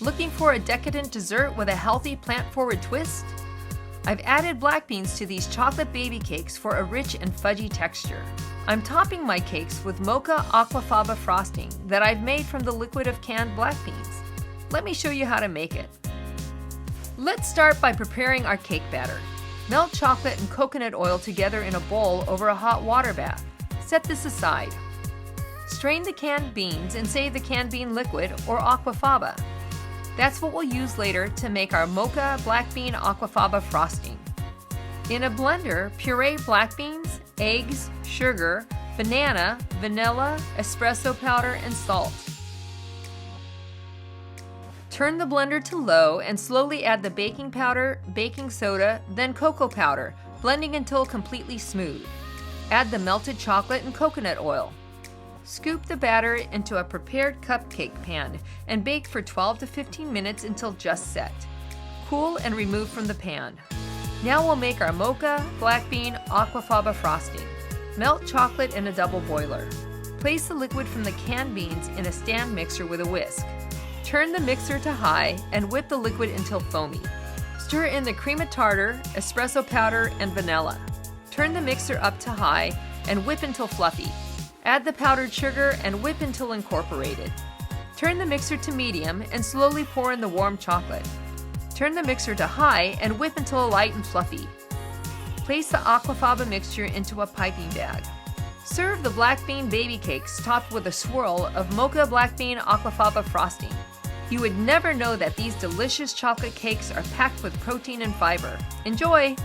Looking for a decadent dessert with a healthy plant-forward twist? I've added black beans to these chocolate baby cakes for a rich and fudgy texture. I'm topping my cakes with Mocha Aquafaba frosting that I've made from the liquid of canned black beans. Let me show you how to make it. Let's start by preparing our cake batter. Melt chocolate and coconut oil together in a bowl over a hot water bath. Set this aside. Strain the canned beans and save the canned bean liquid or aquafaba. That's what we'll use later to make our Mocha black bean aquafaba frosting. In a blender, puree black beans, eggs, sugar, banana, vanilla, espresso powder, and salt. Turn the blender to low and slowly add the baking powder, baking soda, then cocoa powder, blending until completely smooth. Add the melted chocolate and coconut oil. Scoop the batter into a prepared cupcake pan and bake for 12 to 15 minutes until just set. Cool and remove from the pan. Now we'll make our Mocha black bean aquafaba frosting. Melt chocolate in a double boiler. Place the liquid from the canned beans in a stand mixer with a whisk. Turn the mixer to high and whip the liquid until foamy. Stir in the cream of tartar, espresso powder, and vanilla. Turn the mixer up to high and whip until fluffy. Add the powdered sugar and whip until incorporated. Turn the mixer to medium and slowly pour in the warm chocolate. Turn the mixer to high and whip until light and fluffy. Place the aquafaba mixture into a piping bag. Serve the black bean baby cakes topped with a swirl of Mocha black bean aquafaba frosting. You would never know that these delicious chocolate cakes are packed with protein and fiber. Enjoy!